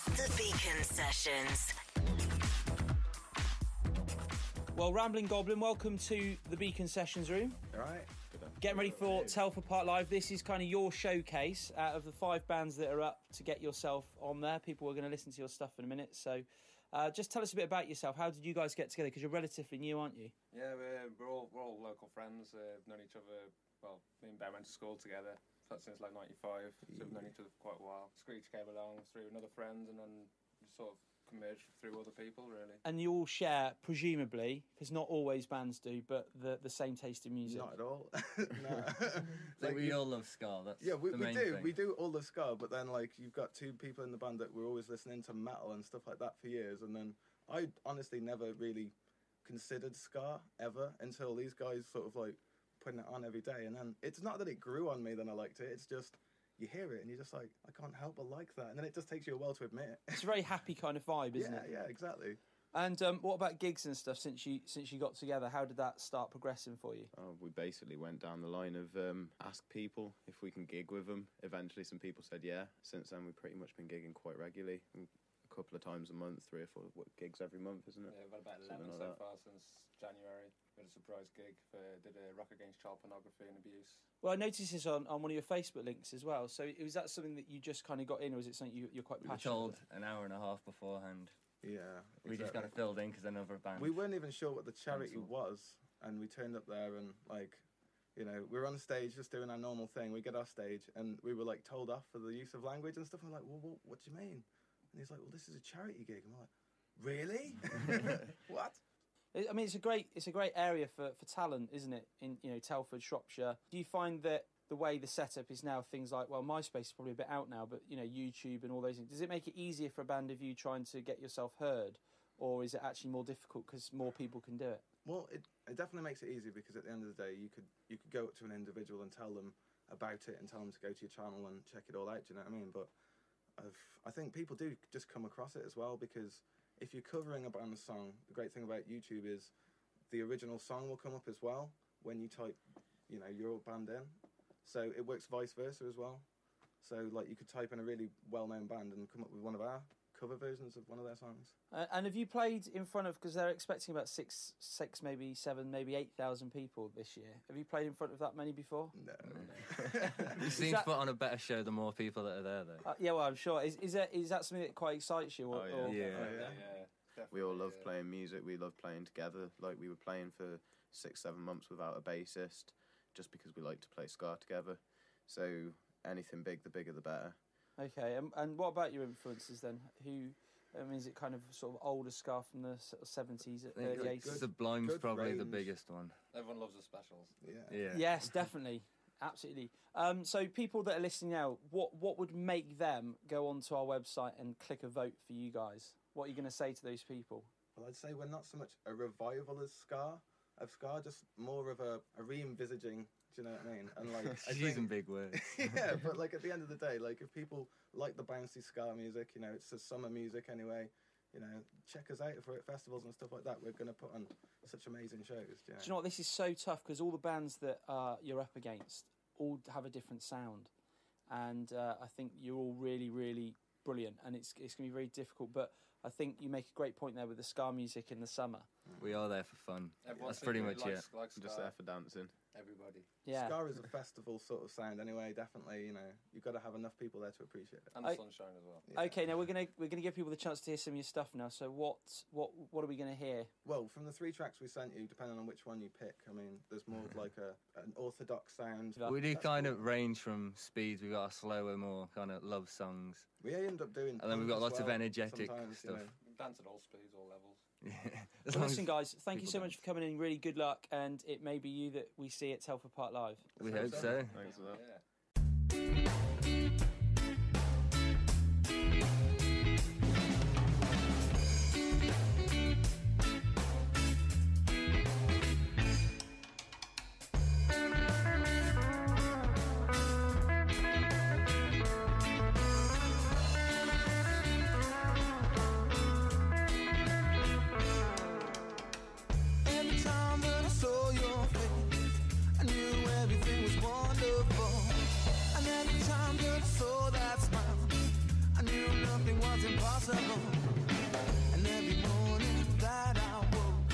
The Beacon Sessions. Well, Ramblin Goblin, welcome to the Beacon Sessions room. All right. Getting ready for Telford Park Live. This is kind of your showcase out of the 5 bands that are up to get yourself on there. People are going to listen to your stuff in a minute. So just tell us a bit about yourself. How did you guys get together? Because you're relatively new, aren't you? Yeah, we're all local friends. We've known each other, well, me and Ben went to school together since like 95, so we've known each other for quite a while. Screech came along through another friend and then sort of converged through other people, really. And you all share, presumably, because not always bands do, but the same taste in music. Not at all. No. Like we all love ska. That's yeah, we do. thing. We do all love ska, but then like you've got 2 people in the band that were always listening to metal and stuff like that for years, and then I honestly never really considered ska ever until these guys sort of like putting it on every day, and then it's not that it grew on me, then I liked it. It's just you hear it and you're just like, I can't help but like that, and then it just takes you a while to admit it. It's a very happy kind of vibe, isn't it? Yeah, exactly. And what about gigs and stuff since you got together? How did that start progressing for you? We basically went down the line of ask people if we can gig with them. Eventually some people said yeah. Since then we've pretty much been gigging quite regularly. A couple of times a month, 3 or 4 gigs every month, isn't it? Yeah, we've had about 11 like so that. far since January. We had a surprise gig, did a Rock Against Child Pornography and Abuse. Well, I noticed this on one of your Facebook links as well. So was that something that you just kind of got in, or was it something you're quite We were passionate told with? an hour and a half beforehand. Yeah, We just got it filled in because another band. We weren't even sure what the charity Cancelled. was, and we turned up there and like, you know, we were on stage just doing our normal thing. We get off stage and we were like told off for the use of language and stuff. And we're like, well, what do you mean? And he's like, well, this is a charity gig. And we're like, really? What? I mean, it's a great area for talent, isn't it? In Telford, Shropshire. Do you find that the way the setup is now, things like, well, MySpace is probably a bit out now, but YouTube and all those things, does it make it easier for a band of you trying to get yourself heard, or is it actually more difficult because more people can do it? Well, it definitely makes it easy because at the end of the day, you could go up to an individual and tell them about it and tell them to go to your channel and check it all out. Do you know what I mean? But I think people do just come across it as well, because if you're covering a band's song, the great thing about YouTube is the original song will come up as well when you type, your band in. So it works vice versa as well. So like you could type in a really well-known band and come up with one of our cover versions of one of their songs. And have you played in front of, because they're expecting about 6, maybe 7, maybe 8,000 people this year. Have you played in front of that many before? No. You seem to put on a better show the more people that are there, though. Yeah, well, I'm sure. Is that something that quite excites you? Or, Oh, yeah. Yeah, definitely. We all love playing music. We love playing together. Like we were playing for 6-7 months without a bassist, just because we like to play ska together. So anything big, the bigger the better. Okay, and what about your influences then? Is it kind of sort of older ska from the sort of 70s, early 80s? Sublime's good probably the range. biggest one. Everyone loves the specials. Yeah. Yes, definitely. Absolutely. So people that are listening now, what would make them go onto our website and click a vote for you guys? What are you going to say to those people? Well, I'd say we're not so much a revival of ska, just more of a re-envisaging. Do you know what I mean? And like, Using big words. yeah, but like at the end of the day, like if people like the bouncy ska music, it's the summer music anyway. Check us out if we're at festivals and stuff like that. We're going to put on such amazing shows. Do you know what? This is so tough because all the bands that you're up against all have a different sound, and I think you're all really, really brilliant, and it's going to be very difficult. But I think you make a great point there with the ska music in the summer. We are there for fun. Everyone That's pretty much it. Likes Just there for dancing. everybody. Yeah. Ska is a festival sort of sound anyway, definitely, you've got to have enough people there to appreciate it. And the sunshine as well. Yeah. Okay, now we're gonna give people the chance to hear some of your stuff now. So what are we gonna hear? Well, from the 3 tracks we sent you, depending on which one you pick, there's more of like an orthodox sound. We do kind of range from speeds. We've got our slower, more kind of love songs. We end up doing... And then we've got lots of energetic sometimes, stuff. Dance at all speeds, all levels. Yeah. Well, listen, guys, thank you so much for coming in. Really good luck, and it may be you that we see at Telford Park Live. We hope so. Thanks for that. Yeah. Every time that I saw your face, I knew everything was wonderful. And every time seemed impossible. And every morning that I woke,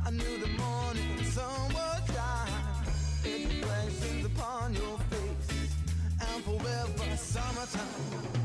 I knew the morning sun would shine. It reflections upon your face, and forever summertime.